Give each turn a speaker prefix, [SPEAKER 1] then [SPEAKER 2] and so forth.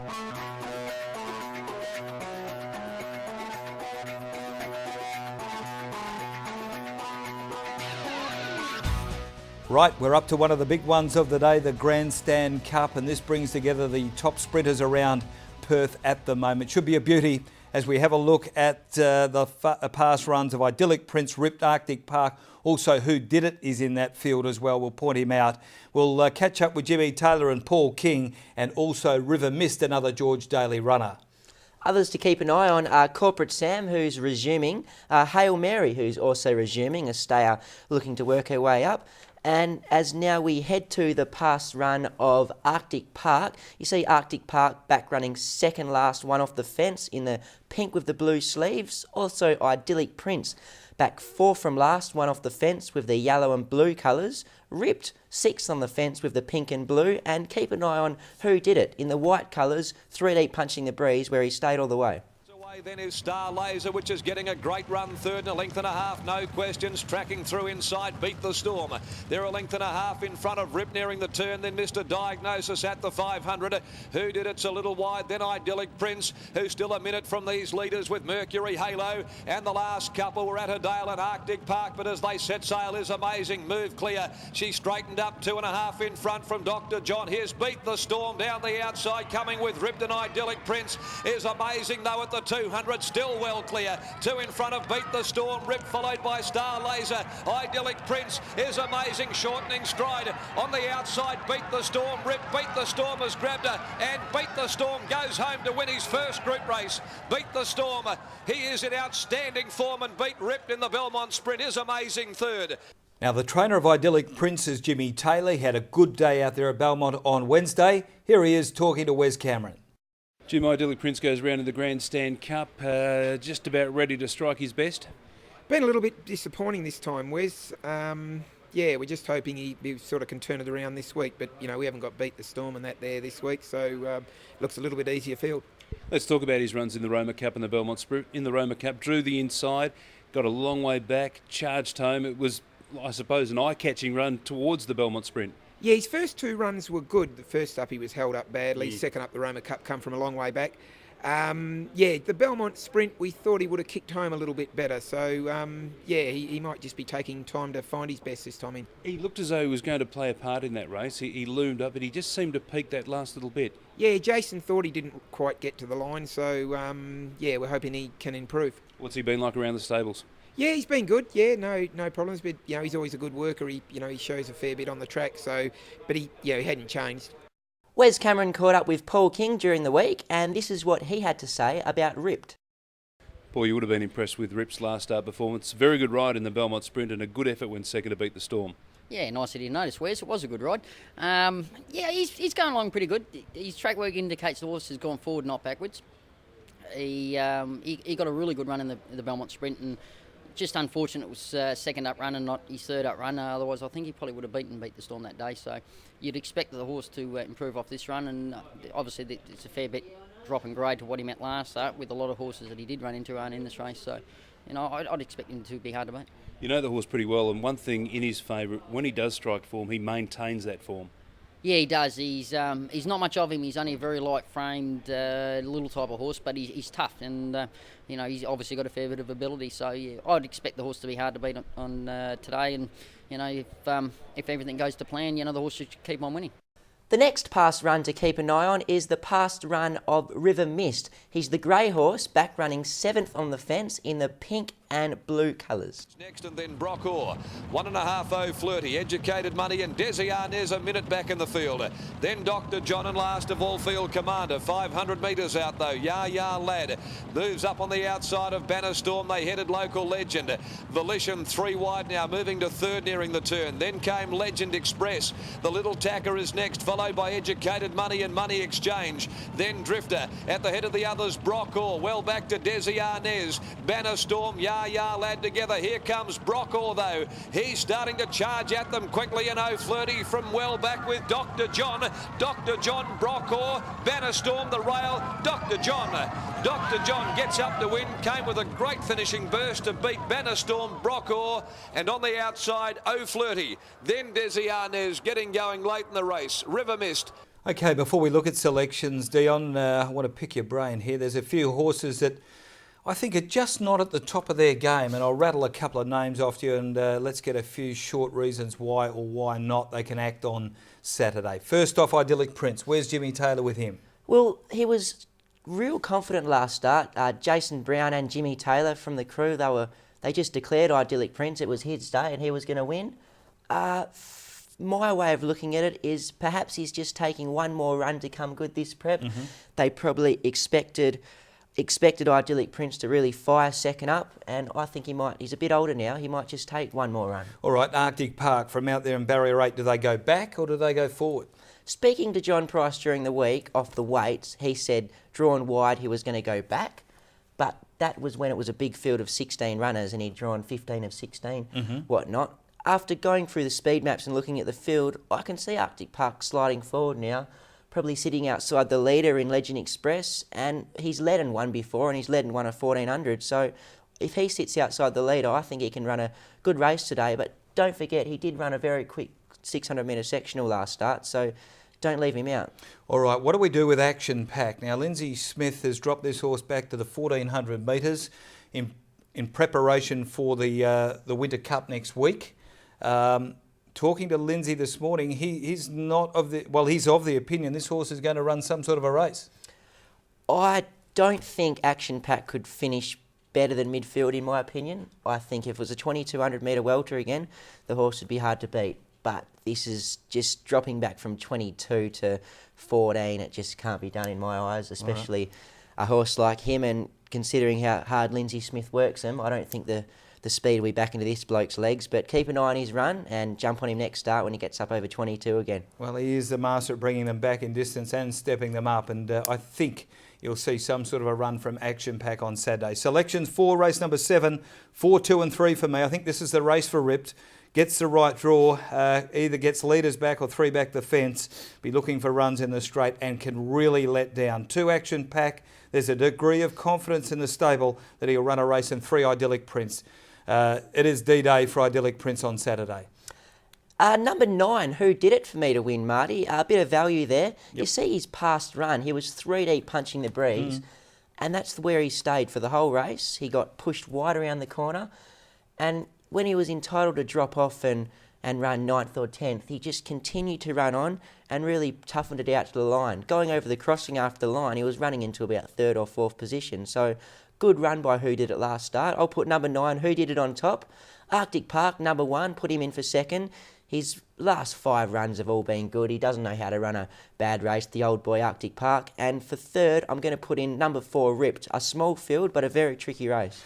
[SPEAKER 1] Right, we're up to one of the big ones of the day, the Grandstand Cup, and this brings together the top sprinters around Perth at the moment. Should be a beauty as we have a look at the past runs of Idyllic Prince, Ripped, Arctic Park. Also, Who Did It is in that field as well. We'll point him out. We'll catch up with Jimmy Taylor and Paul King, and also River Mist, another George Daly runner.
[SPEAKER 2] Others to keep an eye on are Corporate Sam, who's resuming, Hail Mary, who's also resuming, a stayer looking to work her way up. And as now we head to the past run of Arctic Park, you see Arctic Park back running second last, one off the fence in the pink with the blue sleeves. Also Idyllic Prince back fourth from last, one off the fence with the yellow and blue colours. Ripped sixth on the fence with the pink and blue. And keep an eye on Who Did It in the white colours, 3D punching the breeze where he stayed all the way.
[SPEAKER 3] Then is Star Laser, which is getting a great run, third and a length and a half, no questions, tracking through inside, Beat the Storm. They're a length and a half in front of Rip nearing the turn, then Mr. Diagnosis at the 500. Who Did It's a little wide, then Idyllic Prince, who's still a minute from these leaders with Mercury Halo, and the last couple were Atterdale and Arctic Park, but as they set sail is amazing, move clear. She straightened up 2.5 in front from Dr. John. Here's Beat the Storm down the outside, coming with Ripped, and Idyllic Prince is amazing though at the 200, still well clear. Two in front of Beat the Storm, Rip followed by Star Laser. Idyllic Prince is amazing, shortening stride on the outside. Beat the Storm, Rip, Beat the Storm has grabbed her, and Beat the Storm goes home to win his first group race. Beat the Storm, he is in outstanding form, and Beat Rip in the Belmont Sprint is amazing third.
[SPEAKER 1] Now, the trainer of Idyllic Prince is Jimmy Taylor. He had a good day out there at Belmont on Wednesday. Here he is talking to Wes Cameron.
[SPEAKER 4] Jim, Idyllic Prince goes round in the Grandstand Cup, just about ready to strike his best.
[SPEAKER 5] Been a little bit disappointing this time, Wes. Yeah, we're just hoping he sort of can turn it around this week, but we haven't got Beat the Storm and that there this week, so looks a little bit easier field.
[SPEAKER 4] Let's talk about his runs in the Roma Cup and the Belmont Sprint. In the Roma Cup, drew the inside, got a long way back, charged home. It was, I suppose, an eye-catching run towards the Belmont Sprint.
[SPEAKER 5] Yeah, his first two runs were good. The first up he was held up badly. Second up the Roma Cup come from a long way back. The Belmont Sprint we thought he would have kicked home a little bit better. So he might just be taking time to find his best this time in.
[SPEAKER 4] He looked as though he was going to play a part in that race. He loomed up, but he just seemed to peak that last little bit.
[SPEAKER 5] Yeah, Jason thought he didn't quite get to the line. So we're hoping he can improve.
[SPEAKER 4] What's he been like around the stables?
[SPEAKER 5] Yeah, he's been good. Yeah, no problems. But he's always a good worker. He shows a fair bit on the track. So, but he hadn't changed.
[SPEAKER 2] Wes Cameron caught up with Paul King during the week, and this is what he had to say about Ripped.
[SPEAKER 4] Paul, you would have been impressed with Rip's last start performance. Very good ride in the Belmont Sprint and a good effort when second to Beat the Storm.
[SPEAKER 6] Yeah, nice that you noticed, Wes. It was a good ride. He's going along pretty good. His track work indicates the horse has gone forward, not backwards. He got a really good run in the Belmont Sprint, and just unfortunate it was second up run and not his third up run. Otherwise, I think he probably would have Beat the Storm that day. So you'd expect the horse to improve off this run, and obviously it's a fair bit drop in grade to what he meant last start with a lot of horses that he did run into aren't in this race. So, I'd expect him to be hard to beat.
[SPEAKER 4] You know the horse pretty well, and one thing in his favour, when he does strike form, he maintains that form.
[SPEAKER 6] Yeah, he does. He's not much of him. He's only a very light-framed little type of horse, but he's tough, and he's obviously got a fair bit of ability. So yeah, I'd expect the horse to be hard to beat on today, and if everything goes to plan, the horse should keep on winning.
[SPEAKER 2] The next past run to keep an eye on is the past run of River Mist. He's the grey horse, back running 7th on the fence in the pink and blue colours.
[SPEAKER 3] Next and then Brockor, 1.5 Flirty, Educated Money and Desi Arnez a minute back in the field. Then Dr. John and last of all Field Commander, 500 metres out though, Ya Lad moves up on the outside of Banner Storm. They headed Local Legend. Volition 3 wide now, moving to third nearing the turn. Then came Legend Express. The Little Tacker is next, followed by Educated Money and Money Exchange. Then Drifter at the head of the others, Brockor, well back to Desi Arnez. Banner Storm, Ya Lad together. Here comes Brockor though. He's starting to charge at them quickly, and Flirty from well back with Dr. John. Dr. John, Brockor, Banner Storm, the rail, Dr. John. Dr. John gets up to win, came with a great finishing burst to beat Banner Storm, Brockor, and on the outside, Flirty. Then Desi Arnez getting going late in the race. River Mist.
[SPEAKER 1] Okay, before we look at selections, Dion, I want to pick your brain here. There's a few horses that I think are just not at the top of their game, and I'll rattle a couple of names off to you, and let's get a few short reasons why or why not they can act on Saturday. First off, Idyllic Prince. Where's Jimmy Taylor with him?
[SPEAKER 2] Well, he was real confident last start. Jason Brown and Jimmy Taylor from the crew, they just declared Idyllic Prince. It was his day and he was going to win. My way of looking at it is perhaps he's just taking one more run to come good this prep. They probably expected Idyllic Prince to really fire second up, and I think he's a bit older now, he might just take one more run.
[SPEAKER 1] All right, Arctic Park from out there in Barrier 8, do they go back or do they go forward?
[SPEAKER 2] Speaking to John Price during the week off the weights, he said drawn wide he was going to go back, but that was when it was a big field of 16 runners and he'd drawn 15 of 16, whatnot. After going through the speed maps and looking at the field, I can see Arctic Park sliding forward now, probably sitting outside the leader in Legend Express, and he's led and won before, and he's led and won a 1400, so if he sits outside the leader, I think he can run a good race today. But don't forget, he did run a very quick 600 metre sectional last start, so don't leave him out.
[SPEAKER 1] All right, what do we do with Action Pack? Now, Lindsay Smith has dropped this horse back to the 1400 metres in preparation for the Winter Cup next week. Talking to Lindsay this morning, he's of the opinion this horse is going to run some sort of a race.
[SPEAKER 2] I don't think Action Pack could finish better than midfield, in my opinion. I think if it was a 2200 metre welter again, the horse would be hard to beat. But this is just dropping back from 22 to 14. It just can't be done in my eyes, especially a horse like him. And considering how hard Lindsay Smith works him, I don't think the speed will be back into this bloke's legs. But keep an eye on his run and jump on him next start when he gets up over 22 again.
[SPEAKER 1] Well, he is the master at bringing them back in distance and stepping them up. And I think you'll see some sort of a run from Action Pack on Saturday. Selections for race number 7, 4, 2 and 3 for me. I think this is the race for Ripped. Gets the right draw, either gets leaders back or 3 back the fence. Be looking for runs in the straight and can really let down. 2 Action Pack. There's a degree of confidence in the stable that he'll run a race, and 3 Idyllic Prince. It is D-Day for Idyllic Prince on Saturday.
[SPEAKER 2] Number 9, Who Did It for me to win, Marty. A bit of value there. You see his past run. He was 3 deep punching the breeze, and that's where he stayed for the whole race. He got pushed wide around the corner, and when he was entitled to drop off and run 9th or 10th, he just continued to run on and really toughened it out to the line. Going over the crossing after the line, he was running into about 3rd or 4th position. So good run by Who Did It last start. I'll put number 9, Who Did It on top. Arctic Park, number 1, put him in for 2nd. His last 5 runs have all been good. He doesn't know how to run a bad race, the old boy Arctic Park. And for 3rd, I'm going to put in number 4, Ripped. A small field, but a very tricky race.